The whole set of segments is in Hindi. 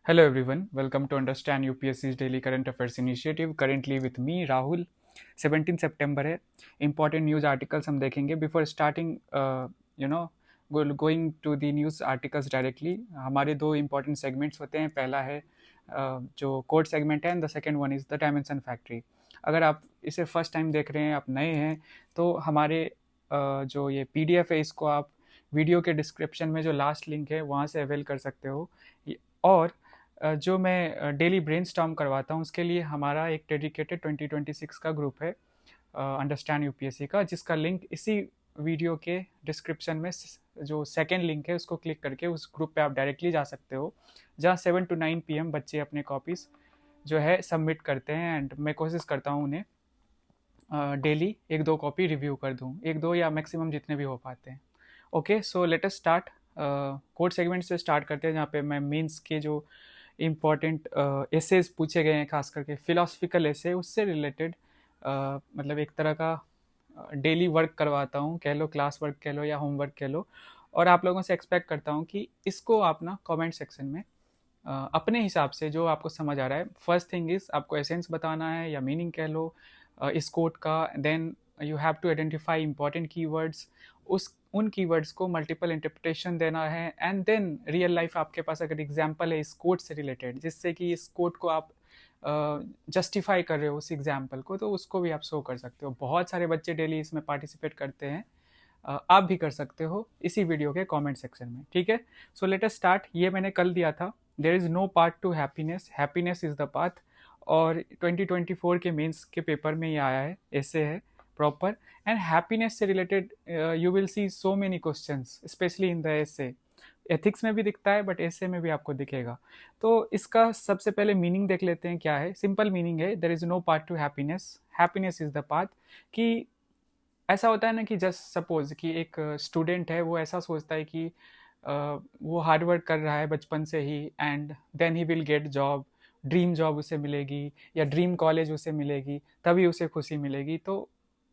Hello everyone, welcome to Understand UPSC's Daily Current Affairs Initiative. Currently with me Rahul. 17 सितंबर है. Important news articles हम देखेंगे. Before starting, you know, going to the news articles directly, हमारे दो important segments होते हैं. पहला है जो कोड सेगमेंट है and the second one is the dimension factory. अगर आप इसे फर्स्ट टाइम देख रहे हैं, आप नए हैं, तो हमारे जो ये PDF है इसको आप वीडियो के डिस्क्रिप्शन में जो लास्ट लिंक है वहाँ से अवेल कर सकते हो. और जो मैं डेली ब्रेनस्टॉर्म करवाता हूँ उसके लिए हमारा एक डेडिकेटेड 2026 का ग्रुप है अंडरस्टैंड यूपीएससी का, जिसका लिंक इसी वीडियो के डिस्क्रिप्शन में जो सेकेंड लिंक है उसको क्लिक करके उस ग्रुप पे आप डायरेक्टली जा सकते हो, जहाँ 7 to 9 PM बच्चे अपने कॉपीज़ जो है सबमिट करते हैं एंड मैं कोशिश करता हूँ उन्हें डेली एक दो कॉपी रिव्यू कर दूँ, एक दो या मैक्सिमम जितने भी हो पाते हैं. ओके, सो let us start. Code segment से स्टार्ट करते हैं, जहाँ पे मैं मेंस के जो इम्पॉर्टेंट एसेज पूछे गए हैं, खास करके फिलोसफिकल एसे, उससे रिलेटेड मतलब एक तरह का डेली वर्क करवाता हूँ, कह लो क्लास वर्क कह लो या होमवर्क कह लो. और आप लोगों से एक्सपेक्ट करता हूँ कि इसको आप ना कमेंट सेक्शन में अपने हिसाब से जो आपको समझ आ रहा है, फर्स्ट थिंग इज़ आपको एसेंस बताना है या मीनिंग कह लो इस कोड का. Then you have to identify important keywords, उन कीवर्ड्स को मल्टीपल इंटरप्रिटेशन देना है. एंड देन रियल लाइफ आपके पास अगर एग्जाम्पल है इस कोड से रिलेटेड, जिससे कि इस कोड को आप जस्टिफाई कर रहे हो उस एग्जाम्पल को, तो उसको भी आप शो कर सकते हो. बहुत सारे बच्चे डेली इसमें पार्टिसिपेट करते हैं, आप भी कर सकते हो इसी वीडियो के कमेंट सेक्शन में. ठीक है, सो लेट अस स्टार्ट. ये मैंने कल दिया था, there is no path to happiness, happiness is the path. और 2024 के मेंस के पेपर में ये आया है, ऐसे है प्रॉपर. एंड हैप्पीनेस से related you will C so many questions, specially in the essay. Ethics में भी दिखता है बट ऐसे में भी आपको दिखेगा. तो इसका सबसे पहले मीनिंग देख लेते हैं क्या है. सिंपल मीनिंग है, there is no path to happiness, happiness is the path. कि ऐसा होता है ना कि जस्ट सपोज कि एक स्टूडेंट है, वो ऐसा सोचता है कि वो हार्ड वर्क कर रहा है बचपन से ही and then he will get job, dream job उसे मिलेगी या ड्रीम कॉलेज उसे मिलेगी, तभी उसे खुशी मिलेगी. तो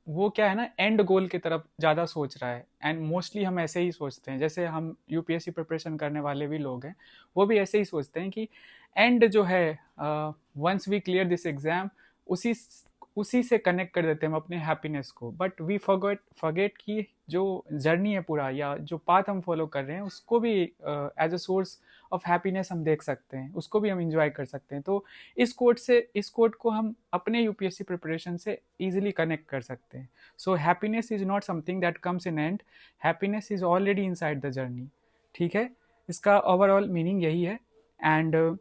वो क्या है ना, एंड गोल की तरफ ज़्यादा सोच रहा है. एंड मोस्टली हम ऐसे ही सोचते हैं, जैसे हम यूपीएससी प्रिपरेशन करने वाले भी लोग हैं, वो भी ऐसे ही सोचते हैं कि एंड जो है, once we clear this exam, उसी उसी से कनेक्ट कर देते हैं हम अपने हैप्पीनेस को. बट वी फॉरगेट कि जो जर्नी है पूरा या जो पाथ हम फॉलो कर रहे हैं, उसको भी as a source of happiness हम देख सकते हैं, उसको भी हम इंजॉय कर सकते हैं. तो इस कोड को हम अपने यूपीएससी प्रिपरेशन से इजीली कनेक्ट कर सकते हैं. So happiness is not something that comes in and, happiness is already inside the journey. ठीक है, इसका ओवरऑल मीनिंग यही है. एंड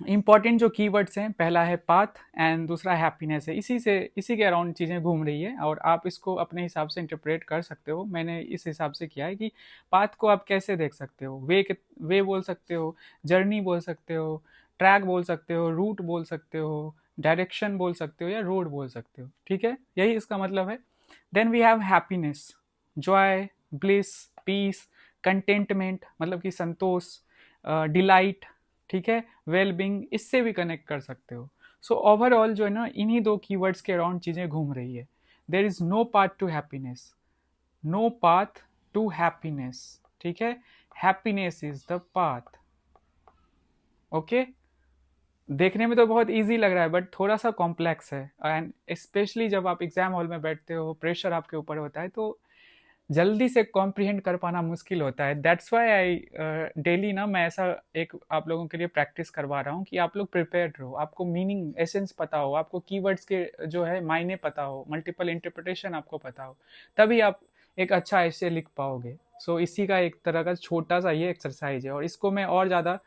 इंपॉर्टेंट जो कीवर्ड्स हैं, पहला है पाथ एंड दूसरा हैप्पीनेस है. इसी के अराउंड चीज़ें घूम रही है और आप इसको अपने हिसाब से इंटरप्रेट कर सकते हो. मैंने इस हिसाब से किया है कि पाथ को आप कैसे देख सकते हो. वे बोल सकते हो, जर्नी बोल सकते हो, ट्रैक बोल सकते हो, रूट बोल सकते हो, डायरेक्शन बोल सकते हो या रोड बोल सकते हो. ठीक है, यही इसका मतलब है. Then we have happiness, joy, bliss, peace, contentment मतलब कि संतोष, डिलाइट. ठीक है, वेलबींग, इससे भी कनेक्ट कर सकते हो. सो ओवरऑल जो है ना, इन्हीं दो कीवर्ड्स के अराउंड चीज़ें घूम रही है. There is no path to happiness, no path to happiness. ठीक है, happiness is the path. Okay, देखने में तो बहुत इजी लग रहा है बट थोड़ा सा कॉम्प्लेक्स है. एंड स्पेशली जब आप एग्जाम हॉल में बैठते हो, प्रेशर आपके ऊपर होता है, तो जल्दी से कॉम्प्रिहेंड कर पाना मुश्किल होता है. दैट्स वाई आई डेली ना मैं ऐसा एक आप लोगों के लिए प्रैक्टिस करवा रहा हूँ कि आप लोग प्रिपेयर्ड रहो, आपको मीनिंग एसेंस पता हो, आपको कीवर्ड्स के जो है मायने पता हो, मल्टीपल इंटरप्रिटेशन आपको पता हो, तभी आप एक अच्छा ऐसे लिख पाओगे. सो इसी का एक तरह का छोटा सा ये एक्सरसाइज है और इसको मैं और ज़्यादा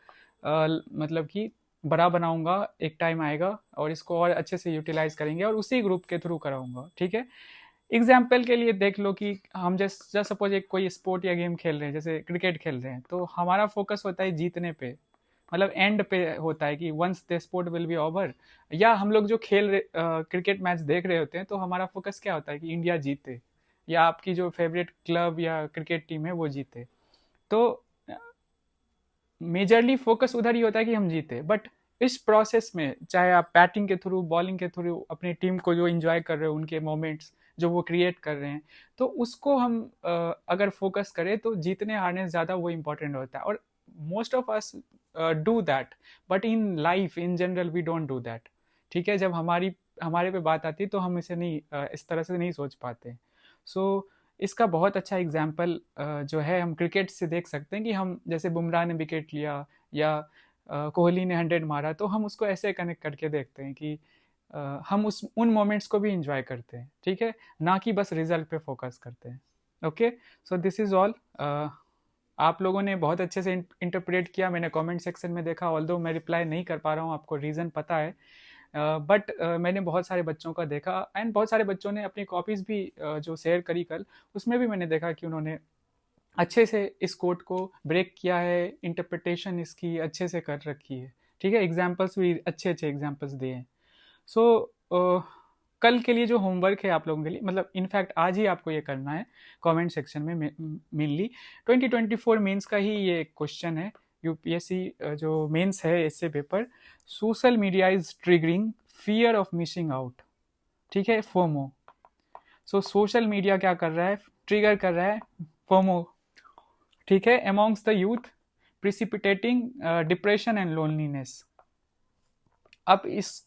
मतलब कि बड़ा बनाऊंगा. एक टाइम आएगा और इसको और अच्छे से यूटिलाइज करेंगे और उसी ग्रुप के थ्रू कराऊंगा. ठीक है, एग्जाम्पल के लिए देख लो कि हम जस्ट सपोज एक कोई स्पोर्ट या गेम खेल रहे हैं, जैसे क्रिकेट खेल रहे हैं, तो हमारा फोकस होता है जीतने पे, मतलब एंड पे होता है कि once the sport will be over. या हम लोग जो क्रिकेट मैच देख रहे होते हैं, तो हमारा फोकस क्या होता है कि इंडिया जीते या आपकी जो फेवरेट क्लब या क्रिकेट टीम है वो जीते. तो मेजरली फोकस उधर ही होता है कि हम जीते. बट इस प्रोसेस में चाहे आप बैटिंग के थ्रू, बॉलिंग के थ्रू अपनी टीम को जो इंजॉय कर रहे हो, उनके मोमेंट्स जो वो क्रिएट कर रहे हैं, तो उसको हम अगर फोकस करें तो जीतने हारने से ज़्यादा वो इम्पोर्टेंट होता है. और most of us do that, but in life in general we don't do that. ठीक है, जब हमारे पे बात आती है तो हम इसे नहीं इस तरह से नहीं सोच पाते। सो इसका बहुत अच्छा एग्जाम्पल जो है हम क्रिकेट से देख सकते हैं कि हम जैसे बुमराह ने विकेट लिया या कोहली ने 100 मारा, तो हम उसको ऐसे कनेक्ट करके देखते हैं कि हम उन मोमेंट्स को भी इंजॉय करते हैं। ठीक है, ना कि बस रिजल्ट पे फोकस करते हैं। Okay, so this is all. आप लोगों ने बहुत अच्छे से इंटरप्रेट किया, मैंने कमेंट सेक्शन में देखा, ऑल्दो मैं रिप्लाई नहीं कर पा रहा हूँ, आपको रीज़न पता है, बट मैंने बहुत सारे बच्चों का देखा एंड बहुत सारे बच्चों ने अपनी कॉपीज़ भी जो शेयर करी कल, उसमें भी मैंने देखा कि उन्होंने अच्छे से इस कोड को ब्रेक किया है, इंटरप्रिटेशन इसकी अच्छे से कर रखी है। ठीक है, एग्जाम्पल्स भी अच्छे अच्छे एग्जाम्पल्स दिए हैं। सो कल के लिए जो होमवर्क है आप लोगों के लिए, मतलब इनफैक्ट आज ही आपको ये करना है कमेंट सेक्शन में, मेनली 2024 मेंस का ही ये क्वेश्चन है। यूपीएससी जो मेंस है इससे paper, social media is triggering fear of missing out. ठीक है, फोमो। सो सोशल मीडिया क्या कर रहा है, ट्रिगर कर रहा है फोमो। ठीक है, amongst the youth, precipitating depression and loneliness. अब इस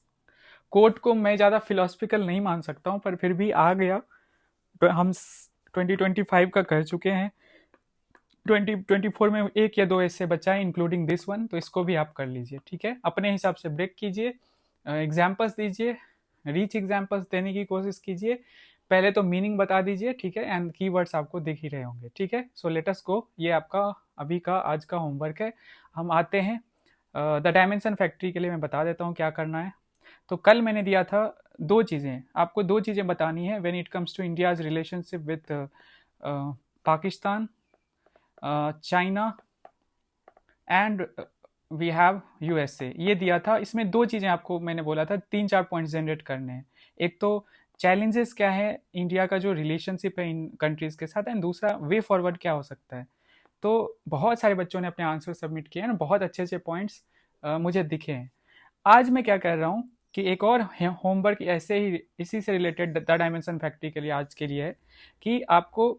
कोट को मैं ज़्यादा फिलोसफिकल नहीं मान सकता हूँ, पर फिर भी आ गया, तो हम 2025 का कर चुके हैं, 2024 में एक या दो ऐसे बचा है इंक्लूडिंग दिस वन, तो इसको भी आप कर लीजिए। ठीक है, अपने हिसाब से ब्रेक कीजिए, एग्जाम्पल्स दीजिए, रीच एग्जाम्पल्स देने की कोशिश कीजिए, पहले तो मीनिंग बता दीजिए। ठीक है, एंड कीवर्ड्स आपको दिख ही रहे होंगे। ठीक है, सो लेट अस गो, ये आपका अभी का आज का होमवर्क है। हम आते हैं द डायमेंशन फैक्ट्री के लिए, मैं बता देता हूँ क्या करना है। तो कल मैंने दिया था दो चीज़ें, आपको दो चीज़ें बतानी है when it comes to India's relationship with Pakistan, China and we have USA, ये दिया था। इसमें दो चीज़ें आपको मैंने बोला था, 3-4 पॉइंट्स जनरेट करने हैं। एक तो चैलेंजेस क्या है इंडिया का जो रिलेशनशिप है इन कंट्रीज़ के साथ, एंड दूसरा वे फॉरवर्ड क्या हो सकता है। तो बहुत सारे बच्चों ने अपने आंसर सबमिट किए हैं, बहुत अच्छे अच्छे पॉइंट्स मुझे दिखे हैं। आज मैं क्या कर रहा हूँ कि एक और होमवर्क ऐसे ही इसी से रिलेटेड द डायमेंशन फैक्ट्री के लिए आज के लिए है कि आपको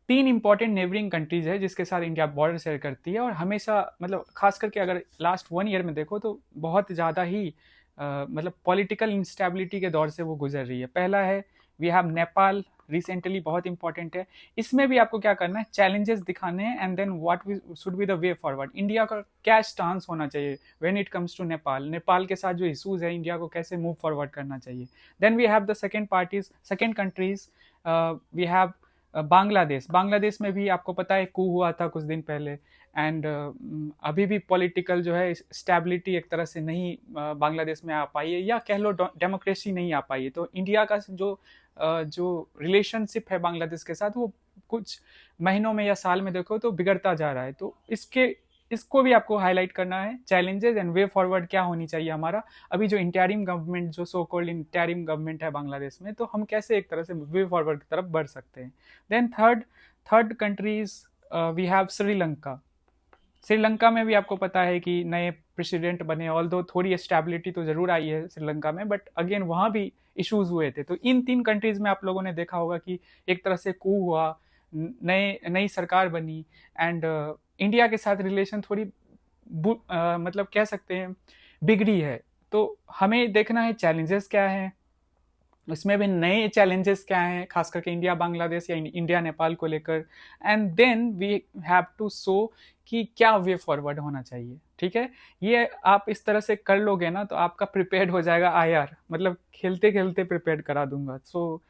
3 इंपॉर्टेंट नेबरिंग कंट्रीज है जिसके साथ इंडिया बॉर्डर शेयर करती है, और हमेशा मतलब खास करके अगर लास्ट 1 ईयर में देखो तो बहुत ज़्यादा ही मतलब पॉलिटिकल इंस्टेबिलिटी के दौर से वो गुजर रही है। पहला है वी हैव नेपाल, रिसेंटली बहुत इंपॉर्टेंट है। इसमें भी आपको क्या करना है, चैलेंजेस दिखाने हैं and then what should be the way forward. India का क्या स्टांस होना चाहिए when it comes to Nepal, Nepal के साथ जो इशूज है इंडिया को कैसे मूव फॉरवर्ड करना चाहिए। Then we have the second countries, we have Bangladesh. Bangladesh में भी आपको पता है कू हुआ था कुछ दिन पहले, एंड अभी भी पॉलिटिकल जो है स्टेबिलिटी एक तरह से नहीं बांग्लादेश में आ पाई है, या कह लो डेमोक्रेसी नहीं आ पाई है। तो इंडिया का जो रिलेशनशिप है बांग्लादेश के साथ, वो कुछ महीनों में या साल में देखो तो बिगड़ता जा रहा है। तो इसको भी आपको हाईलाइट करना है, चैलेंजेस एंड वे फॉरवर्ड क्या होनी चाहिए हमारा। अभी जो इंटरिम गवर्नमेंट, जो सो कॉल्ड इंटरिम गवर्नमेंट है बांग्लादेश में, तो हम कैसे एक तरह से वे फॉरवर्ड की तरफ बढ़ सकते हैं। Then third countries we have Sri Lanka. Sri Lanka में भी आपको पता है कि नए प्रेसिडेंट बने, ऑल्दो थोड़ी स्टेबिलिटी तो ज़रूर आई है श्रीलंका में, बट अगेन वहाँ भी इश्यूज हुए थे। तो इन 3 कंट्रीज़ में आप लोगों ने देखा होगा कि एक तरह से कू हुआ, नई सरकार बनी, एंड इंडिया के साथ रिलेशन थोड़ी मतलब कह सकते हैं बिगड़ी है। तो हमें देखना है चैलेंजेस क्या हैं, इसमें भी नए चैलेंजेस क्या हैं, खास करके इंडिया बांग्लादेश या इंडिया नेपाल को लेकर, and then we have to show कि क्या वे फॉरवर्ड होना चाहिए। ठीक है, ये आप इस तरह से कर लोगे ना तो आपका प्रिपेयर्ड हो जाएगा आईआर, मतलब खेलते खेलते प्रिपेयर करा दूंगा। सो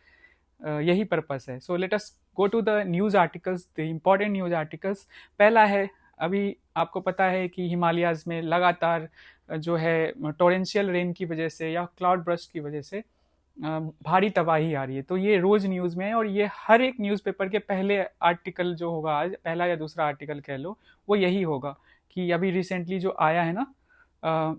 यही पर्पस है। So let us go to the news articles, the important news articles. पहला है, अभी आपको पता है कि हिमालयाज़ में लगातार जो है टोरेंशियल रेन की वजह से या क्लाउड बर्स्ट की वजह से भारी तबाही आ रही है। तो ये रोज़ न्यूज़ में है, और ये हर एक न्यूज़पेपर के पहले आर्टिकल जो होगा आज, पहला या दूसरा आर्टिकल कह लो, वो यही होगा कि अभी रिसेंटली जो आया है ना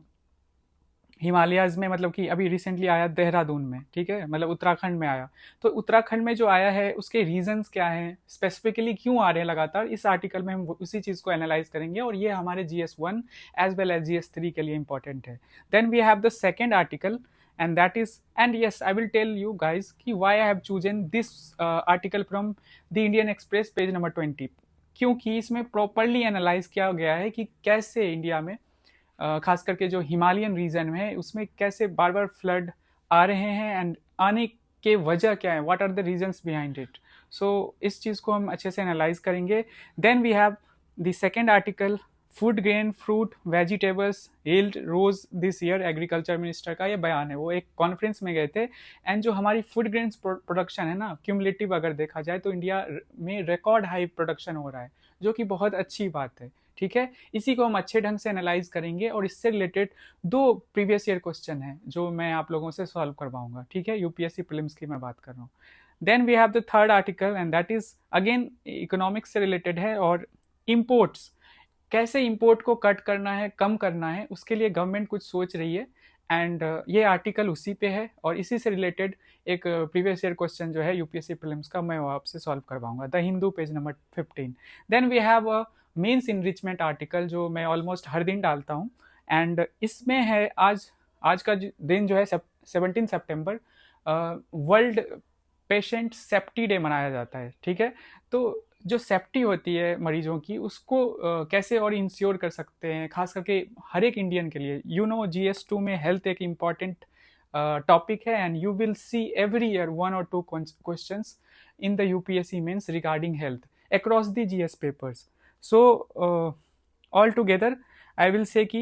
हिमालयाज़ में, मतलब कि अभी रिसेंटली आया देहरादून में। ठीक है, मतलब उत्तराखंड में आया। तो उत्तराखंड में जो आया है उसके रीजंस क्या हैं, स्पेसिफिकली क्यों आ रहे हैं लगातार, इस आर्टिकल में हम उसी चीज़ को एनालाइज करेंगे, और ये हमारे GS1 as well as GS3 के लिए इंपॉर्टेंट है। Then we have the second article, and that is, and yes, I will tell you guys कि why I have chosen this article from the Indian Express page number 20। क्योंकि इसमें प्रॉपरली एनालाइज किया गया है कि कैसे इंडिया में खास करके जो हिमालयन रीजन में है उसमें कैसे बार बार फ्लड आ रहे हैं एंड आने के वजह क्या है, what are the reasons behind it. So इस चीज़ को हम अच्छे से एनालाइज करेंगे. Then we have the second article, food grain fruit vegetables yield rose this year. Agriculture minister का ये बयान है, वो एक कॉन्फ्रेंस में गए थे. एंड जो हमारी फूड ग्रेन्स प्रोडक्शन है ना, क्यूमुलेटिव अगर देखा जाए तो इंडिया में रिकॉर्ड हाई प्रोडक्शन हो रहा है, जो कि बहुत अच्छी बात है. ठीक है, इसी को हम अच्छे ढंग से एनालाइज करेंगे और इससे रिलेटेड 2 प्रीवियस ईयर क्वेश्चन है जो मैं आप लोगों से सॉल्व करवाऊंगा. ठीक है, यूपीएससी प्रीलिम्स की मैं बात कर रहा हूँ. Then we have the third article and that is again economics से रिलेटेड है और इम्पोर्ट्स, कैसे इंपोर्ट को कट करना है, कम करना है, उसके लिए गवर्नमेंट कुछ सोच रही है. एंड ये आर्टिकल उसी पे है और इसी से रिलेटेड एक प्रीवियस ईयर क्वेश्चन जो है यूपीएससी प्रीलिम्स का, मैं वो आपसे सॉल्व करवाऊंगा. The Hindu page number 15. Then we have a mains enrichment article जो मैं ऑलमोस्ट हर दिन डालता हूँ. एंड इसमें है आज का दिन जो है 17 सितंबर वर्ल्ड पेशेंट सेफ्टी डे मनाया जाता है. ठीक है, तो जो सेफ्टी होती है मरीजों की उसको कैसे और इंश्योर कर सकते हैं, खास करके हर एक इंडियन के लिए. GS2 में हेल्थ एक इम्पॉर्टेंट टॉपिक है and you will see every year 1 or 2 questions in the UPSC mains regarding health across the GS papers. So all together I will say कि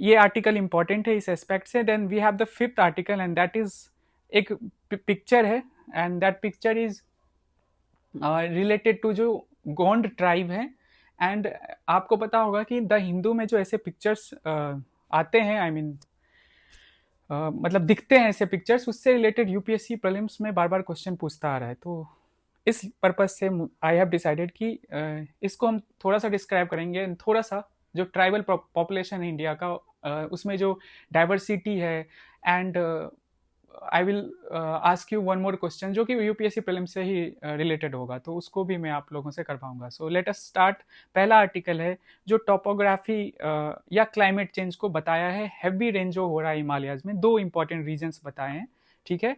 ये आर्टिकल इम्पॉर्टेंट है इस एस्पेक्ट से. Then we have the fifth article and that is एक पिक्चर है and that picture is related to जो गोंड ट्राइब है. एंड आपको पता होगा कि द हिंदू में जो ऐसे पिक्चर्स आते हैं, आई मीन मतलब दिखते हैं ऐसे पिक्चर्स, उससे रिलेटेड यूपीएससी प्रीलिम्स में बार बार क्वेश्चन पूछता आ रहा है. तो इस पर्पज से आई हैव डिसाइडेड कि इसको हम थोड़ा सा डिस्क्राइब करेंगे. थोड़ा सा जो ट्राइबल पॉपुलेशन है इंडिया का, उसमें जो डाइवर्सिटी है and I will ask you one more question जो कि यूपीएससी प्रीलिम से ही रिलेटेड होगा, तो उसको भी मैं आप लोगों से करवाऊंगा. सो लेट अस स्टार्ट. पहला आर्टिकल है जो टोपोग्राफी या क्लाइमेट चेंज को बताया है. हैवी रेन जो हो रहा है हिमालयाज में, 2 इंपॉर्टेंट रीजन्स बताए हैं. ठीक है,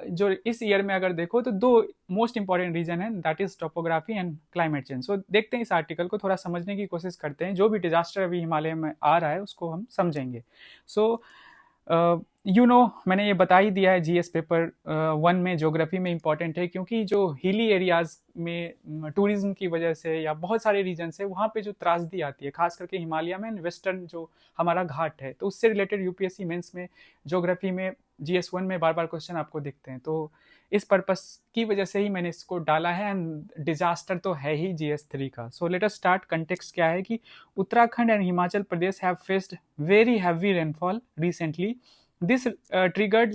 जो इस ईयर में अगर देखो तो 2 मोस्ट इंपॉर्टेंट रीजन है, that is topography and climate change. So देखते हैं इस आर्टिकल को, थोड़ा समझने की कोशिश करते हैं. जो भी डिजास्टर अभी हिमालय में आ रहा है उसको हम समझेंगे. सो मैंने ये बता ही दिया है, जीएस पेपर 1 में ज्योग्राफी में इंपॉर्टेंट है क्योंकि जो हिली एरियाज में टूरिज्म की वजह से या बहुत सारे रीजन से वहाँ पे जो त्रासदी आती है, खास करके हिमालय में वेस्टर्न जो हमारा घाट है, तो उससे रिलेटेड यूपीएससी मेंस में ज्योग्राफी में GS1 में बार बार क्वेश्चन आपको दिखते हैं. तो इस पर्पस की वजह से ही मैंने इसको डाला है एंड डिजास्टर तो है ही GS3 का. सो लेट अस स्टार्ट. कंटेक्स्ट क्या है कि Uttarakhand and Himachal Pradesh have faced very heavy rainfall recently. This triggered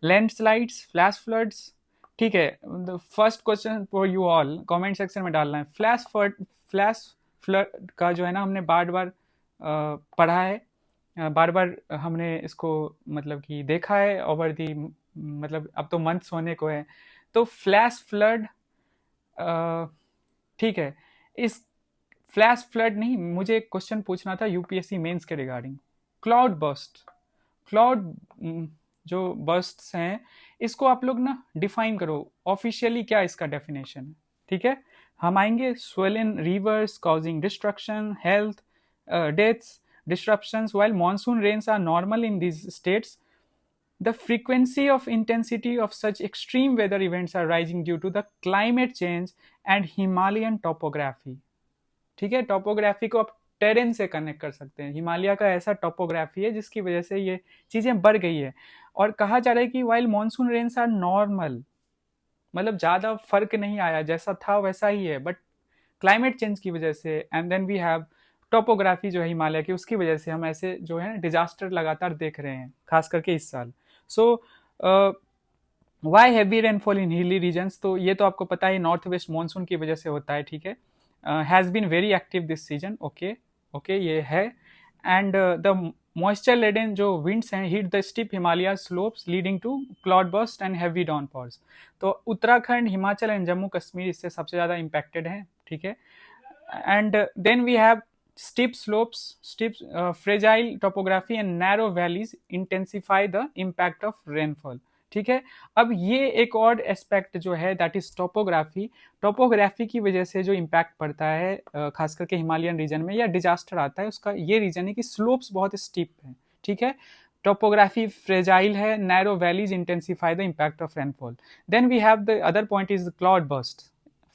landslides, flash floods. ठीक है, the first question for you all, comment section में डालना है. फ्लैश फ्लड का जो है ना, हमने बार बार पढ़ा है, बार बार हमने इसको मतलब कि देखा है ओवर दी, मतलब अब तो मंथ्स होने को है. तो फ्लैश फ्लड, ठीक है, इस फ्लैश फ्लड नहीं, मुझे एक क्वेश्चन पूछना था यूपीएससी मेंस के रिगार्डिंग. क्लाउड बर्स्ट, क्लाउड जो बर्स्ट्स हैं, इसको आप लोग ना डिफाइन करो ऑफिशियली, क्या इसका डेफिनेशन है. ठीक है, हम आएंगे. Swollen reverse causing destruction, health deaths, disruptions while monsoon rains are normal in these states. The frequency of intensity of such extreme weather events are rising due to the climate change and Himalayan topography. ठीक है, टोपोग्राफी को आप टेरेन से कनेक्ट कर सकते हैं. हिमालय का ऐसा टोपोग्राफी है जिसकी वजह से ये चीज़ें बढ़ गई है. और कहा जा रहा है कि while monsoon rains are normal, मतलब ज़्यादा फर्क नहीं आया, जैसा था वैसा ही है, बट क्लाइमेट चेंज की वजह से and then we have topography जो है हिमालय की, उसकी वजह से हम ऐसे जो है डिजास्टर लगातार देख रहे हैं, खास करके इस साल. So why heavy rainfall in hilly regions, तो ये तो आपको पता है नॉर्थ वेस्ट मानसून की वजह से होता है. ठीक है, has been very active this season. Okay ये है. एंड द मॉइस्चर लेडन जो विंड्स हैं hit the steep Himalaya slopes leading to cloud burst and heavy downfalls. तो उत्तराखंड, हिमाचल एंड जम्मू कश्मीर इससे सबसे ज़्यादा इम्पैक्टेड हैं. ठीक है, and then we have steep slopes, fragile topography and narrow valleys intensify the impact of rainfall. ठीक है। अब ये एक और एस्पेक्ट जो है दैट इज टोपोग्राफी। टोपोग्राफी की वजह से जो इम्पैक्ट पड़ता है खास करके हिमालयन रीजन में या डिजास्टर आता है, उसका ये रीजन है कि स्लोप्स बहुत स्टीप है, ठीक है। टोपोग्राफी फ्रेजाइल है, narrow valleys intensify the impact of rainfall. Then we have the other point is cloud burst,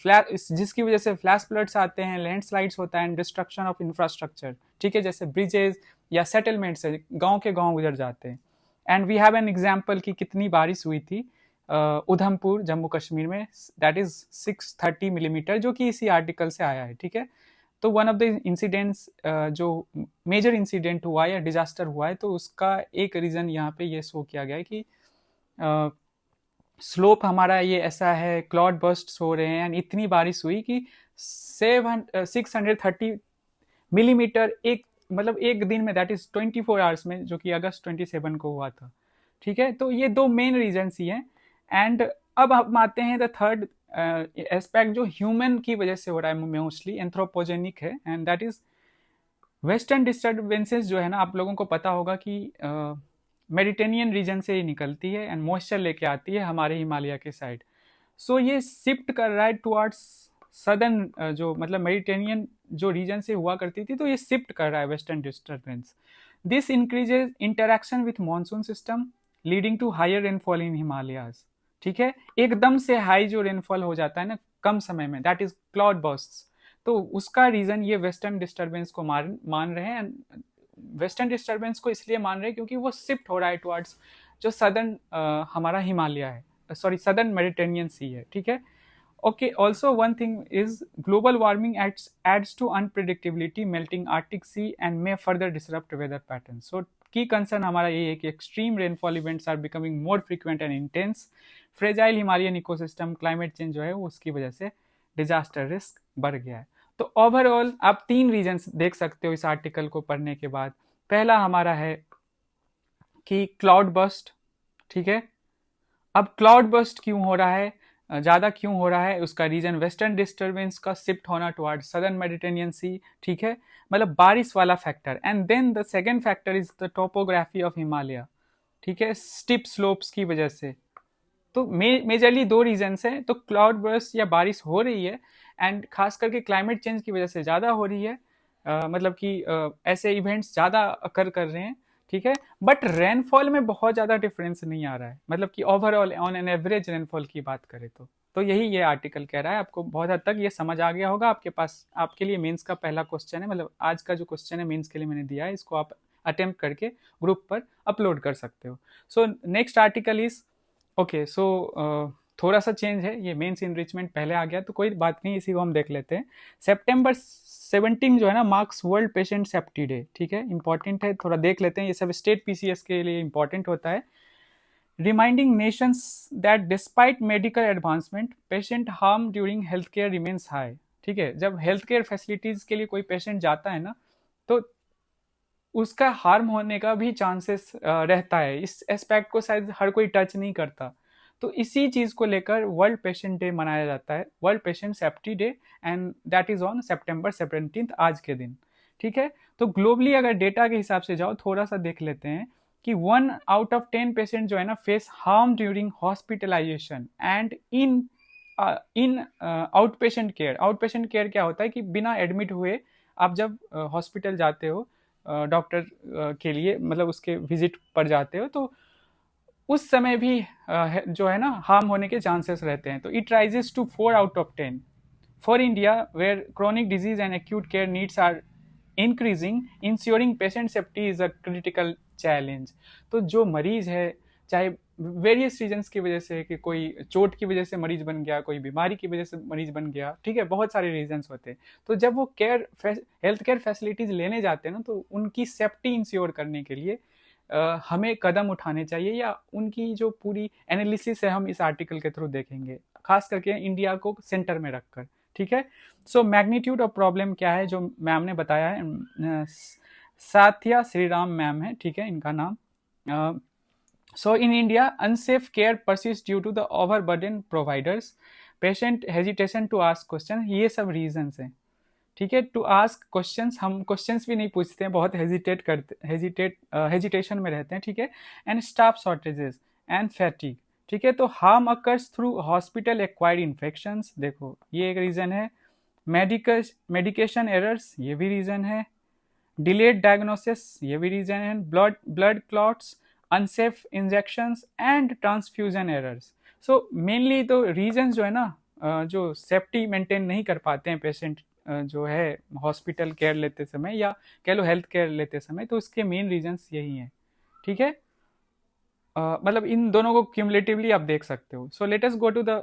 जिसकी वजह से फ्लैश फ्लड्स आते हैं, लैंडस्लाइड्स होता है एंड डिस्ट्रक्शन ऑफ इंफ्रास्ट्रक्चर, ठीक है, जैसे ब्रिजेस या सेटलमेंट्स है, गांव के गांव गुजर जाते हैं। And we have an example कि कितनी बारिश हुई थी उधमपुर जम्मू कश्मीर में, दैट इज 630 मिलीमीटर, जो कि इसी आर्टिकल से आया है, ठीक है। तो वन ऑफ द इंसिडेंट्स जो मेजर इंसिडेंट हुआ या डिजास्टर हुआ है, तो उसका एक रीज़न यहाँ पे ये शो किया गया है कि स्लोप हमारा ये ऐसा है, क्लाउड बर्स्ट हो रहे हैं एंड इतनी बारिश हुई कि 630 मिलीमीटर एक, मतलब एक दिन में, दैट इज 24 आवर्स में, जो कि अगस्त 27 को हुआ था, ठीक है। तो ये दो मेन रीजन्स ही हैं। एंड अब हम आते हैं द थर्ड एस्पेक्ट जो ह्यूमन की वजह से हो रहा है, मोस्टली एंथ्रोपोजेनिक है, and that is western disturbances जो है ना, आप लोगों को पता होगा कि मेडिटेरियन रीजन से ही निकलती है एंड मॉइस्चर लेके आती है हमारे हिमालय के साइड। सो ये शिफ्ट कर रहा है टुवर्ड्स सदर्न, जो मतलब मेडिटेरियन जो रीजन से हुआ करती थी, तो ये शिफ्ट कर रहा है western disturbance. This increases interaction with monsoon system leading to higher rainfall in Himalayas, ठीक है। एकदम से हाई जो रेनफॉल हो जाता है ना कम समय में, दैट इज क्लाउड बर्स्ट्स। तो उसका रीजन ये वेस्टर्न डिस्टर्बेंस को मान रहे हैं। वेस्टर्न डिस्टर्बेंस को इसलिए मान रहे हैं क्योंकि वो शिफ्ट हो रहा है टुवर्ड्स जो सदर्न हमारा हिमालय है, सॉरी सदर्न मेडिटेरियन सी है, ठीक है। Okay, also one thing is global warming adds to unpredictability, melting Arctic Sea and may further disrupt weather patterns. So key concern हमारा ये है कि extreme rainfall events are becoming more frequent and intense. Fragile Himalayan ecosystem, climate change जो है वो उसकी वजह से disaster risk बढ़ गया है। तो ओवरऑल आप तीन रीजन्स देख सकते हो इस आर्टिकल को पढ़ने के बाद। पहला हमारा है कि क्लाउड बर्स्ट, ठीक है। अब क्लाउड बर्स्ट क्यों हो रहा है, ज़्यादा क्यों हो रहा है, उसका रीजन वेस्टर्न डिस्टर्बेंस का शिफ्ट होना टुवर्ड सदर्न मेडिटेरियन सी, ठीक है, मतलब बारिश वाला factor. And then the second factor is the topography of Himalaya, ठीक है, स्टिप स्लोप्स की वजह से। तो मेजरली दो रीजन्स हैं। तो क्लाउड बर्स्ट या बारिश हो रही है एंड खास करके क्लाइमेट चेंज की वजह से ज़्यादा हो रही है, मतलब कि ऐसे इवेंट्स ज़्यादा अकर कर रहे हैं, ठीक है। बट रेनफॉल में बहुत ज़्यादा डिफरेंस नहीं आ रहा है, मतलब कि overall on an average rainfall की बात करें तो यही ये आर्टिकल कह रहा है। आपको बहुत हद तक ये समझ आ गया होगा। आपके पास आपके लिए मेंस का पहला क्वेश्चन है, मतलब आज का जो क्वेश्चन है मेंस के लिए मैंने दिया है, इसको आप अटेम्प्ट करके ग्रुप पर अपलोड कर सकते हो। So next article is okay. So थोड़ा सा चेंज है, ये मेंस इनरिचमेंट पहले आ गया तो कोई बात नहीं, इसी को हम देख लेते हैं। सितंबर 17 जो है ना marks world patient safety day, ठीक है, इंपॉर्टेंट है, थोड़ा देख लेते हैं। ये सब स्टेट पीसीएस के लिए इंपॉर्टेंट होता है। Reminding Nations that despite medical advancement patient harm during health care remains high, ठीक है। जब हेल्थ केयर फैसिलिटीज के लिए कोई पेशेंट जाता है ना, तो उसका हार्म होने का भी चांसेस रहता है। इस एस्पेक्ट को शायद हर कोई टच नहीं करता। तो इसी चीज को लेकर वर्ल्ड पेशेंट डे मनाया जाता है, world patient safety day, and that is on सितंबर 17 आज के दिन, ठीक है। तो ग्लोबली अगर डेटा के हिसाब से जाओ, थोड़ा सा देख लेते हैं कि 1 आउट ऑफ 10 पेशेंट जो है ना face harm during hospitalisation and in outpatient care. Outpatient care क्या होता है कि बिना एडमिट हुए आप जब हॉस्पिटल जाते हो डॉक्टर के लिए, मतलब उसके विजिट पर जाते हो, तो उस समय भी जो है ना हार्म होने के चांसेस रहते हैं। तो it rises to 4 out of 10 for India, where chronic disease and acute care needs are increasing, ensuring patient safety is a critical challenge. तो जो मरीज है, चाहे वेरियस रीजन्स की वजह से, कि कोई चोट की वजह से मरीज बन गया, कोई बीमारी की वजह से मरीज बन गया, ठीक है, बहुत सारे रीजन्स होते हैं। तो जब वो हेल्थ केयर फैसिलिटीज लेने जाते हैं ना, तो उनकी सेफ्टी इंश्योर करने के लिए हमें कदम उठाने चाहिए, या उनकी जो पूरी एनालिसिस है हम इस आर्टिकल के थ्रू देखेंगे, खास करके इंडिया को सेंटर में रखकर, ठीक है। सो मैग्नीट्यूड ऑफ प्रॉब्लम क्या है जो मैम ने बताया है, साथिया श्रीराम मैम है, ठीक है, इनका नाम। So in India unsafe care persist due to the overburden providers, patient hesitation to ask question, ये सब रीजंस हैं, ठीक है। टू आस्क क्वेश्चंस, हम क्वेश्चंस भी नहीं पूछते हैं, बहुत हेजिटेशन में रहते हैं, ठीक है। And staff shortages, and fatigue. ठीक है, तो harm occurs through hospital acquired infections, देखो ये एक रीजन है। मेडिकेशन एरर्स, ये भी रीजन है। डिलेड डायग्नोसिस, ये भी रीजन है। Blood clots, unsafe injections and transfusion errors. So mainly तो रीजन जो है ना, जो सेफ्टी मेंटेन नहीं कर पाते हैं पेशेंट जो है हॉस्पिटल केयर लेते समय, या कह लो हेल्थ केयर लेते समय, तो उसके मेन रीजंस यही हैं। ठीक है, मतलब इन दोनों को क्यूमुलेटिवली आप देख सकते हो। So let us go to the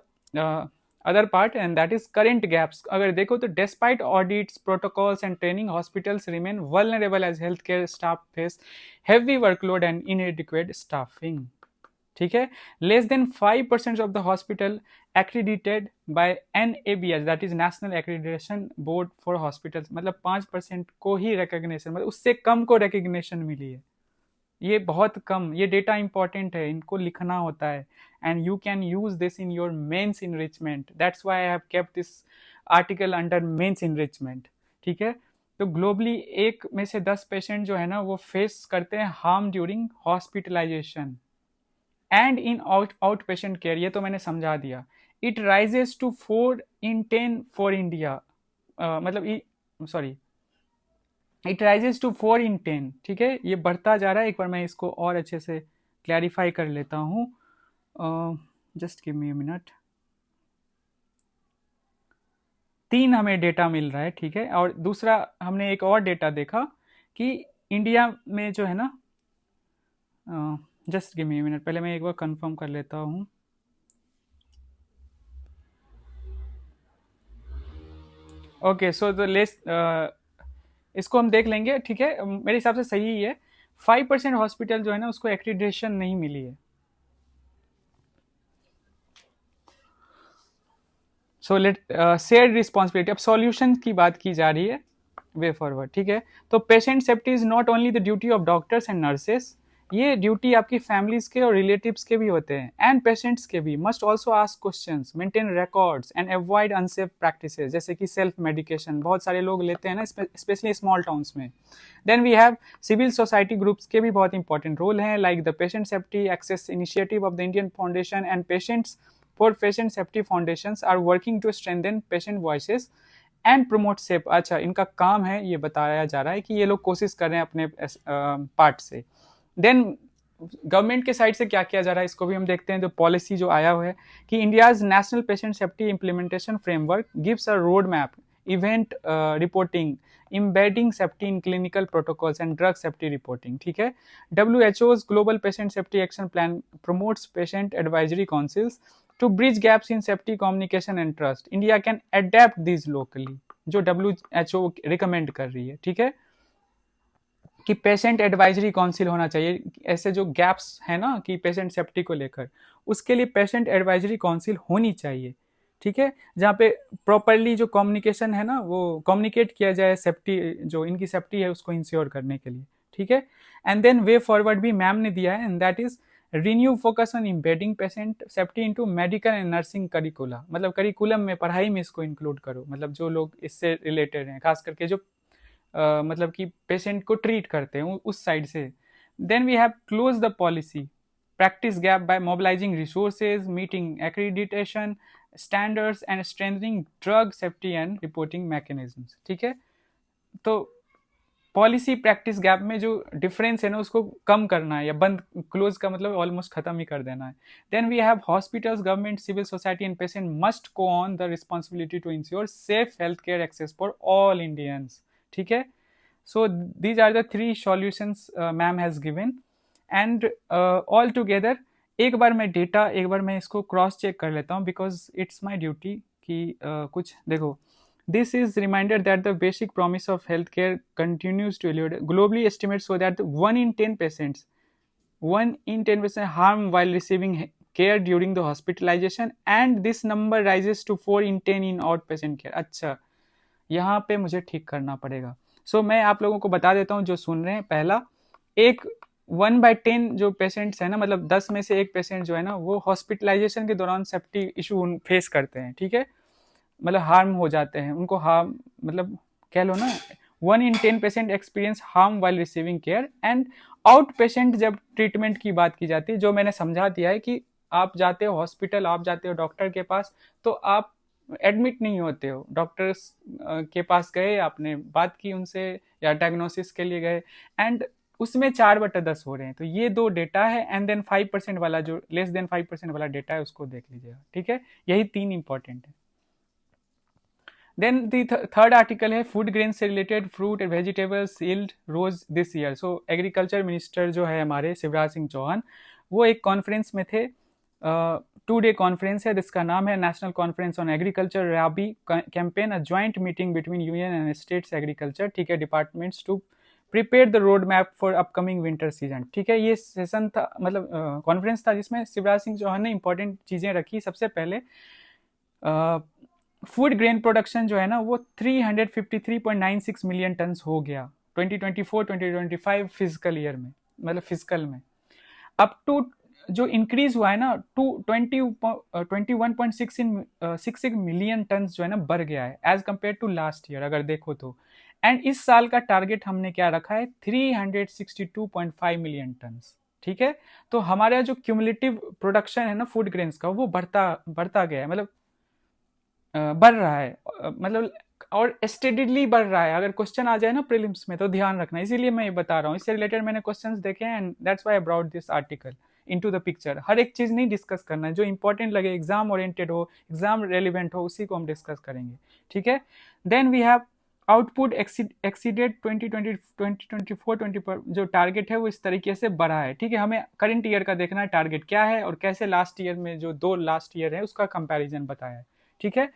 other part and that is current gaps. अगर देखो तो despite audits, protocols and training, hospitals remain vulnerable as health care staff face heavy workload and inadequate staffing. ठीक है, less than 5% of the hospital accredited by NABH, that is national accreditation board for hospitals, मतलब 5% को ही रिकॉग्निशन, मतलब उससे कम को रिकॉग्निशन मिली है। ये बहुत कम, ये डेटा इंपॉर्टेंट है, इनको लिखना होता है and you can use this in your mains enrichment. That's why I have kept this article under mains enrichment. ठीक है, तो ग्लोबली 1 में से 10 पेशेंट जो है ना वो फेस करते हैं harm during hospitalisation and in outpatient care. ये तो मैंने समझा दिया। It rises to 4 in 10 for India, मतलब sorry, it rises to 4 in 10। ठीक है, ये बढ़ता जा रहा है। एक बार मैं इसको और अच्छे से क्लैरिफाई कर लेता हूँ, just give me a minute. 3 हमें डेटा मिल रहा है। ठीक है, और दूसरा हमने एक और डेटा देखा कि इंडिया में जो है ना, just give me a minute, पहले मैं एक बार कंफर्म कर लेता हूँ। ओके, सो द लेस, इसको हम देख लेंगे। ठीक है, मेरे हिसाब से सही ही है। 5% हॉस्पिटल जो है ना उसको एक्रीडिटेशन नहीं मिली है। So late share responsibility. अब सॉल्यूशन की बात की जा रही है, वे फॉरवर्ड। ठीक है, तो patient safety is not only the duty of doctors and nurses, ये ड्यूटी आपकी फैमिलीज के और रिलेटिव्स के भी होते हैं एंड पेशेंट्स के भी। Must also ask questions, maintain records and avoid unsafe practices, जैसे कि सेल्फ मेडिकेशन बहुत सारे लोग लेते हैं ना, स्पेशली स्मॉल टाउन्स में। Then we have civil society groups के भी बहुत इंपॉर्टेंट रोल हैं, like the patient safety access initiative of the Indian foundation and patients for patient safety foundations are working to strengthen patient voices and promote safe. अच्छा, इनका काम है, ये बताया जा रहा है कि ये लोग कोशिश कर रहे हैं अपने पार्ट से। देन गवर्नमेंट के साइड से क्या किया जा रहा है, इसको भी हम देखते हैं। जो पॉलिसी जो आया हुआ है कि India's national patient safety implementation framework gives a road map, event reporting, embedding safety in clinical protocols and drug safety reporting। ठीक है, WHO's global patient safety action plan promotes patient advisory councils to bridge gaps in safety communication and trust। India can adapt these locally, जो WHO recommend कर रही है। ठीक है, कि पेशेंट एडवाइजरी काउंसिल होना चाहिए, ऐसे जो गैप्स है ना कि पेशेंट सेफ्टी को लेकर, उसके लिए पेशेंट एडवाइजरी काउंसिल होनी चाहिए। ठीक है, जहाँ पे प्रॉपरली जो कम्युनिकेशन है ना वो कम्युनिकेट किया जाए, सेफ्टी जो इनकी सेफ्टी है उसको इंश्योर करने के लिए। ठीक है, एंड देन वे फॉरवर्ड भी मैम ने दिया है, and that is renew focus on embedding patient safety into medical and nursing करिकुला, मतलब करिकुलम में, पढ़ाई में इसको इंक्लूड करो, मतलब जो लोग इससे रिलेटेड हैं, खास करके जो मतलब कि पेशेंट को ट्रीट करते हैं उस साइड से। Then we have close the policy practice gap by mobilizing resources, meeting accreditation standards and strengthening drug safety and reporting mechanisms. ठीक है, तो पॉलिसी प्रैक्टिस गैप में जो डिफरेंस है ना उसको कम करना है, या बंद, क्लोज का मतलब ऑलमोस्ट खत्म ही कर देना है। Then we have hospitals, government, civil society and patient must co own the responsibility to ensure safe health care access for all Indians. ठीक है, so these are the 3 solutions ma'am has given and all together। एक बार मैं डेटा, एक बार मैं इसको क्रॉस चेक कर लेता हूँ बिकॉज इट्स माई ड्यूटी कि कुछ देखो। This is reminder that the basic promise of health care continues to elude globally estimate so that 1 in 10 patients, 1 in 10 patient harm while receiving care during the hospitalization and this number rises to 4 in 10 in outpatient care. अच्छा, यहाँ पे मुझे ठीक करना पड़ेगा। सो मैं आप लोगों को बता देता हूँ जो सुन रहे हैं। पहला, 1/10 जो पेशेंट्स है ना, मतलब 10 में से 1 पेशेंट जो है ना वो हॉस्पिटलाइजेशन के दौरान सेफ्टी इशू फेस करते हैं। ठीक है, मतलब हार्म हो जाते हैं उनको, हार्म मतलब कह लो ना, 1 in 10 patient experience harm while receiving care. And out patient जब ट्रीटमेंट की बात की जाती है, जो मैंने समझा दिया है कि आप जाते हो हॉस्पिटल, आप जाते हो डॉक्टर के पास, तो आप एडमिट नहीं होते हो, डॉक्टर्स के पास गए, आपने बात की उनसे या डायग्नोसिस के लिए गए, एंड उसमें 4/10 हो रहे हैं। तो ये दो डेटा है, एंड देन 5% वाला, जो लेस देन 5% वाला डेटा है, उसको देख लीजिएगा। ठीक है, यही 3 इंपॉर्टेंट है। देन दी थर्ड आर्टिकल है फूड ग्रेन से related, fruit and vegetables yield rose this year. So agriculture minister जो है हमारे शिवराज सिंह चौहान, वो एक कॉन्फ्रेंस में थे, 2 डे कॉन्फ्रेंस है जिसका नाम है national conference on agriculture rabi campaign, a joint meeting between union and states agriculture, ठीक है, departments to prepare the road map for upcoming winter season. ठीक है, ये सेशन था, मतलब कॉन्फ्रेंस था, जिसमें शिवराज सिंह चौहान ने इंपॉर्टेंट चीज़ें रखी। सबसे पहले फूड ग्रेन प्रोडक्शन जो है ना, वो 353.96 मिलियन टन हो गया 2024-2025 फिजिकल ईयर में, मतलब फिजिकल में। अप टू जो इंक्रीज हुआ है ना, टू 21.66 मिलियन टन जो है ना, बढ़ गया है as compare to last year, अगर देखो तो। एंड इस साल का टारगेट हमने क्या रखा है, 362.5 मिलियन टन। ठीक है, तो हमारा जो क्यूमुलेटिव प्रोडक्शन है ना फूड ग्रेन्स का, वो बढ़ता गया है, मतलब बढ़ रहा है, मतलब और स्टेडिली बढ़ रहा है। अगर क्वेश्चन आ जाए ना प्रीलिम्स में तो ध्यान रखना, इसीलिए मैं ये बता रहा हूँ, इससे रिलेटेड मैंने क्वेश्चंस देखे हैं, and that's why I brought this article into the picture. हर एक चीज़ नहीं डिस्कस करना है, जो इंपॉर्टेंट लगे, एग्जाम ओरिएंटेड हो, एग्जाम रेलिवेंट हो, उसी को हम डिस्कस करेंगे। ठीक है, then we have output exceeded 2024-20 जो टारगेट है वो इस तरीके से बढ़ा है। ठीक है, हमें करंट ईयर का देखना है टारगेट क्या है, और कैसे लास्ट ईयर में जो 2 लास्ट ईयर है उसका कंपैरिजन बताया है। ठीक है,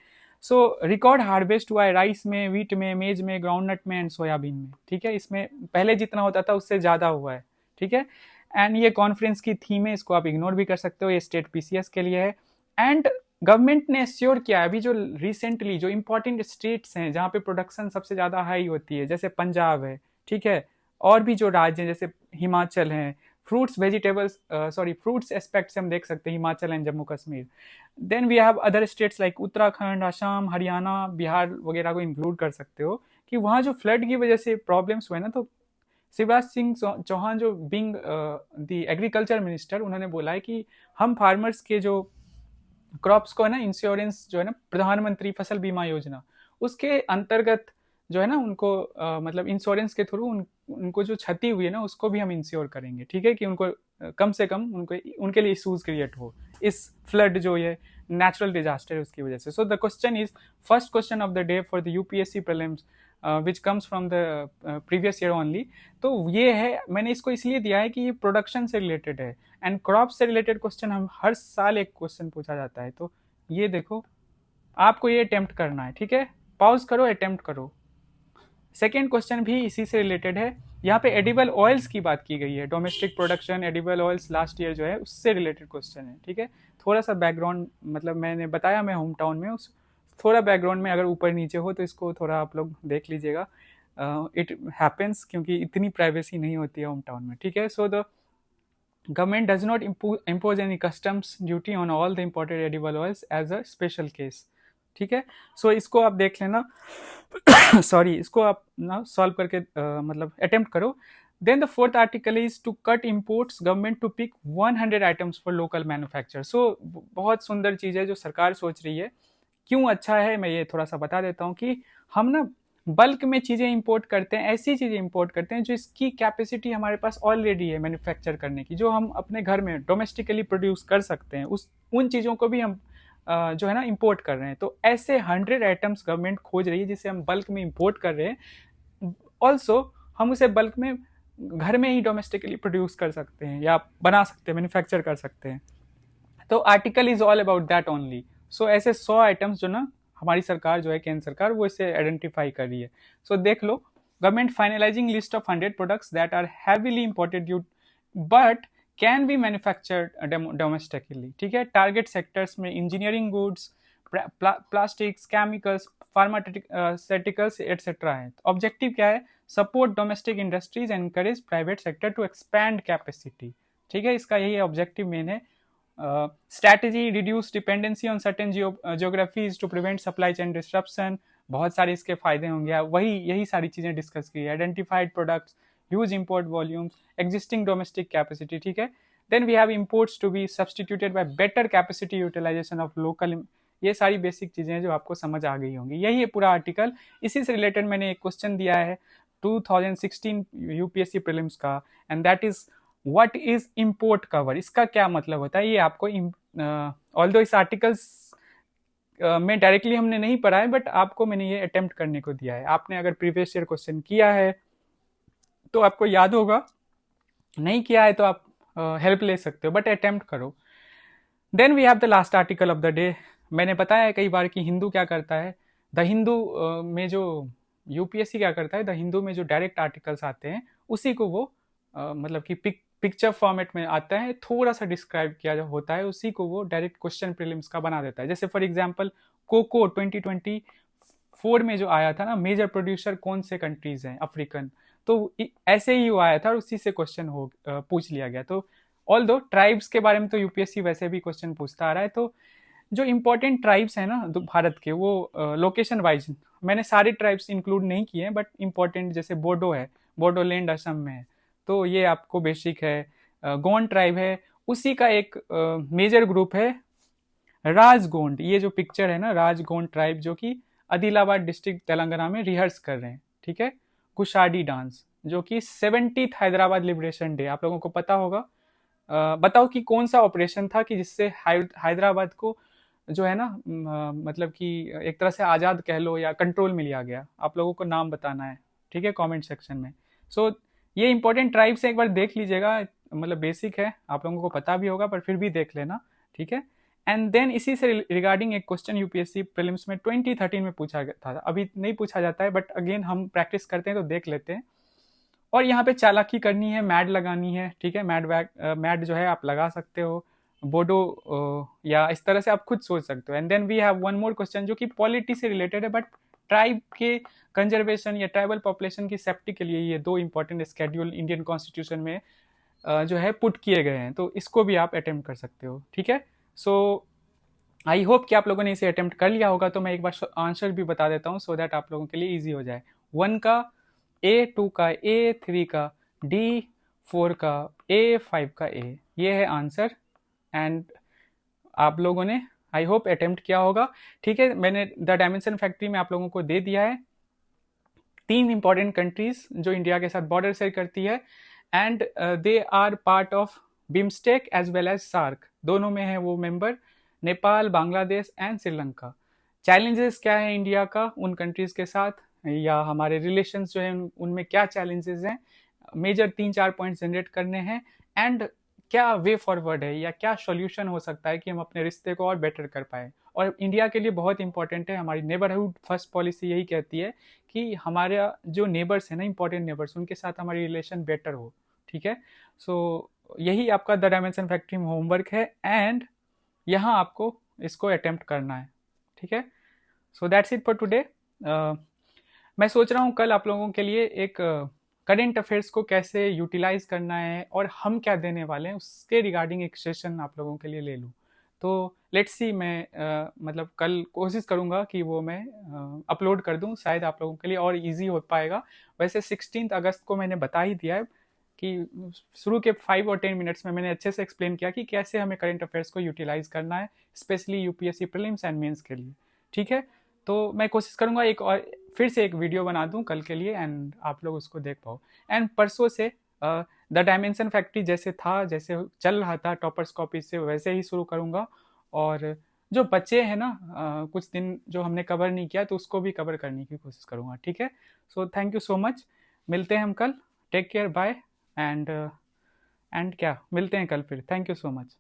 सो रिकॉर्ड हार्वेस्ट हुआ है राइस में, व्हीट में, मेज में, ग्राउंडनट में एंड सोयाबीन में। ठीक है, इसमें पहले जितना होता था उससे ज़्यादा हुआ है। ठीक है, एंड ये कॉन्फ्रेंस की थीम है, इसको आप इग्नोर भी कर सकते हो, ये स्टेट पीसीएस के लिए है। एंड गवर्नमेंट ने एश्योर किया है, अभी जो रिसेंटली जो इंपॉर्टेंट स्टेट्स हैं जहाँ पे प्रोडक्शन सबसे ज़्यादा हाई होती है, जैसे पंजाब है, ठीक है, और भी जो राज्य हैं जैसे हिमाचल हैं, फ्रूट्स वेजिटेबल्स फ्रूट्स एस्पेक्ट से हम देख सकते हैं Himachal and Jammu Kashmir. Then we have other states like Uttarakhand, Assam, Haryana, Bihar वगैरह को इंक्लूड कर सकते हो, कि वहाँ जो फ्लड की वजह से प्रॉब्लम्स हुए ना, तो शिवराज सिंह चौहान जो बिंग द एग्रीकल्चर मिनिस्टर, उन्होंने बोला है कि हम फार्मर्स के जो क्रॉप्स को है ना, इंश्योरेंस जो है ना, प्रधानमंत्री फसल बीमा योजना, उसके अंतर्गत जो है ना उनको मतलब इंश्योरेंस के थ्रू उनको जो क्षति हुई है ना, उसको भी हम इंश्योर करेंगे। ठीक है, कि उनको कम से कम उनके लिए इशूज क्रिएट हो इस फ्लड जो ये नेचुरल डिजास्टर है उसकी वजह से। So the question is, first question of the day for the UPSC prelims which comes from the previous year only. तो ये है, मैंने इसको इसलिए दिया है कि ये प्रोडक्शन से रिलेटेड है, एंड क्रॉप से रिलेटेड क्वेश्चन हम हर साल एक क्वेश्चन पूछा जाता है। तो ये देखो, आपको ये अटेम्प्ट करना है। ठीक है, पॉज करो, अटेम्प्ट करो। सेकेंड क्वेश्चन भी इसी से रिलेटेड है, यहाँ पे एडिबल ऑयल्स की बात की गई है, domestic production edible oils last year जो है उससे रिलेटेड क्वेश्चन है। ठीक है, थोड़ा सा बैकग्राउंड, मतलब मैंने बताया मैं होम टाउन में, उस थोड़ा बैकग्राउंड में अगर ऊपर नीचे हो तो इसको थोड़ा आप लोग देख लीजिएगा, इट हैपेंस, क्योंकि इतनी प्राइवेसी नहीं होती है होम टाउन में। ठीक है, so the government does not impose any customs duty on all the imported edible oils as a special case। ठीक है, सो इसको आप देख लेना सॉरी, इसको आप ना सॉल्व करके मतलब अटेम्प्ट करो। Then the fourth article is to cut imports, government to pick 100 items for local manufacture. So बहुत सुंदर चीज़ है जो सरकार सोच रही है। क्यों अच्छा है, मैं ये थोड़ा सा बता देता हूँ कि हम ना बल्क में चीज़ें इंपोर्ट करते हैं, ऐसी चीज़ें इंपोर्ट करते हैं जो इसकी कैपेसिटी हमारे पास ऑलरेडी है मैन्युफैक्चर करने की, जो हम अपने घर में डोमेस्टिकली प्रोड्यूस कर सकते हैं, उन चीज़ों को भी हम जो है ना इंपोर्ट कर रहे हैं। तो ऐसे 100 आइटम्स गवर्नमेंट खोज रही है जिसे हम बल्क में इंपोर्ट कर रहे हैं। ऑल्सो हम उसे बल्क में घर में ही डोमेस्टिकली प्रोड्यूस कर सकते हैं या बना सकते हैं, मैन्युफैक्चर कर सकते हैं। तो article is all about that only. So ऐसे 100 आइटम्स जो ना हमारी सरकार जो है, केंद्र सरकार, वो इसे आइडेंटिफाई कर रही है। सो देख लो, government finalising list of 100 products that are heavily imported but can be manufactured domestically. ठीक है, टारगेट सेक्टर्स में engineering goods, plastics, chemicals, pharmaceuticals etcetera है। ऑब्जेक्टिव क्या है, support domestic industries and encourage private sector to expand capacity. ठीक है, इसका यही ऑब्जेक्टिव मेन है। Strategy, reduce dependency on certain geographies to prevent supply chain disruption, बहुत सारे इसके फायदे होंगे, वही यही सारी चीज़ें डिस्कस की है। Identified products, huge import volumes, existing domestic capacity, ठीक है। Then we have imports to be substituted by better capacity utilization of local. ये सारी बेसिक चीज़ें हैं जो आपको समझ आ गई होंगी। यही है पूरा आर्टिकल। इसी से रिलेटेड मैंने एक क्वेश्चन दिया है 2016 यूपीएससी प्रीलिम्स का, and that is what is import cover. इसका क्या मतलब होता है ये आपको ऑल्दो इस आर्टिकल्स में डायरेक्टली हमने नहीं पढ़ा है, बट आपको मैंने ये अटेम्प्ट करने को दिया है। आपने अगर प्रीवियस ईयर क्वेश्चन किया है तो आपको याद होगा, नहीं किया है तो आप हेल्प ले सकते हो, बट अटेम्प्ट करो। Then we have the last article of the day. मैंने बताया है कई बार कि हिंदू क्या करता है, द हिंदू में जो यूपीएससी क्या करता है, द हिंदू में जो डायरेक्ट आर्टिकल्स आते हैं उसी को वो मतलब कि पिक्चर फॉर्मेट में आता है, थोड़ा सा डिस्क्राइब किया होता है, उसी को वो डायरेक्ट क्वेश्चन प्रीलिम्स का बना देता है। जैसे फॉर एग्जांपल कोको 2024 में जो आया था ना, मेजर प्रोड्यूसर कौन से कंट्रीज हैं अफ्रीकन, तो ऐसे ही वो आया था और उसी से क्वेश्चन पूछ लिया गया। तो ऑल दो ट्राइब्स के बारे में तो यूपीएससी वैसे भी क्वेश्चन पूछता आ रहा है। तो जो इंपॉर्टेंट ट्राइब्स हैं ना भारत के, वो लोकेशन वाइज मैंने सारे ट्राइब्स इंक्लूड नहीं किए हैं, बट इंपॉर्टेंट जैसे बोडो है, बोडोलैंड असम में है, तो ये आपको बेसिक है। गोंड ट्राइब है, उसी का एक मेजर ग्रुप है राजगोंड। ये जो पिक्चर है ना, राजगोंड ट्राइब जो कि आदिलाबाद डिस्ट्रिक्ट तेलंगाना में रिहर्स कर रहे हैं, ठीक है। कुशाडी डांस जो कि 70th हैदराबाद लिबरेशन डे, आप लोगों को पता होगा। बताओ कि कौन सा ऑपरेशन था कि जिससे हैदराबाद को जो है ना मतलब कि एक तरह से आज़ाद कह लो या कंट्रोल में लिया गया। आप लोगों को नाम बताना है, ठीक है, कमेंट सेक्शन में। सो ये इंपॉर्टेंट ट्राइब से एक बार देख लीजिएगा, मतलब बेसिक है, आप लोगों को पता भी होगा पर फिर भी देख लेना, ठीक है। एंड देन इसी से रिगार्डिंग एक क्वेश्चन यूपीएससी प्रीलिम्स में 2013 में पूछा गया था, अभी नहीं पूछा जाता है, बट अगेन हम प्रैक्टिस करते हैं तो देख लेते हैं। और यहाँ पे चालाकी करनी है, मैड लगानी है, ठीक है। मैड जो है आप लगा सकते हो, बोडो या इस तरह से आप खुद सोच सकते हो। And then we have one more question जो कि पॉलिटी से रिलेटेड है, बट ट्राइब के कंजर्वेशन या ट्राइबल पॉपुलेशन की सेफ्टी के लिए ये दो इंपॉर्टेंट स्केड्यूल इंडियन कॉन्स्टिट्यूशन में जो है पुट किए गए हैं, तो इसको भी आप अटेम्प्ट कर सकते हो, ठीक है। सो आई होप कि आप लोगों ने इसे अटेम्प्ट कर लिया होगा। तो मैं एक बार आंसर भी बता देता हूँ सो दैट आप लोगों के लिए ईजी हो जाए। 1 का ए, 2 का ए, 3 का डी, 4 का ए, 5 का ए, ये है आंसर। एंड आप लोगों ने आई होप अटेम्प्ट किया होगा, ठीक है। मैंने द डायमेंशन फैक्ट्री में आप लोगों को दे दिया है 3 इंपॉर्टेंट कंट्रीज जो इंडिया के साथ बॉर्डर शेयर करती है, and they are part of BIMSTEC as well as SAARC, दोनों में है वो member, Nepal, Bangladesh and Sri Lanka. Challenges क्या है इंडिया का उन कंट्रीज के साथ, या हमारे रिलेशंस जो है उनमें क्या चैलेंजेस हैं, मेजर 3-4 पॉइंट जनरेट करने हैं, एंड क्या वे फॉरवर्ड है या क्या सॉल्यूशन हो सकता है कि हम अपने रिश्ते को और बेटर कर पाए। और इंडिया के लिए बहुत इंपॉर्टेंट है, हमारी नेबरहुड फर्स्ट पॉलिसी यही कहती है कि हमारे जो नेबर्स हैं ना, इंपॉर्टेंट नेबर्स, उनके साथ हमारी रिलेशन बेटर हो, ठीक है। सो यही आपका द डायमेंशन फैक्ट्री में होमवर्क है, एंड यहाँ आपको इसको अटेम्प्ट करना है, ठीक है। So that's it for today. मैं सोच रहा हूँ कल आप लोगों के लिए एक करेंट अफेयर्स को कैसे यूटिलाइज करना है और हम क्या देने वाले हैं उसके रिगार्डिंग एक सेशन आप लोगों के लिए ले लूँ। तो लेट्स सी, मैं मतलब कल कोशिश करूँगा कि वो मैं अपलोड कर दूँ, शायद आप लोगों के लिए और इजी हो पाएगा। वैसे 16 अगस्त को मैंने बता ही दिया है कि शुरू के 5 और 10 मिनट्स में मैंने अच्छे से एक्सप्लेन किया कि कैसे हमें करंट अफेयर्स को यूटिलाइज करना है, specially UPSC prelims and mains के लिए, ठीक है। तो मैं कोशिश करूँगा एक और फिर से एक वीडियो बना दूँ कल के लिए, एंड आप लोग उसको देख पाओ। एंड परसों से द डायमेंशन फैक्ट्री जैसे था, जैसे चल रहा था टॉपर्स कॉपी से, वैसे ही शुरू करूँगा। और जो बच्चे हैं ना कुछ दिन जो हमने कवर नहीं किया, तो उसको भी कवर करने की कोशिश करूँगा, ठीक है। So thank you so much, मिलते हैं हम कल, टेक केयर, बाय। एंड क्या, मिलते हैं कल फिर, थैंक यू सो मच।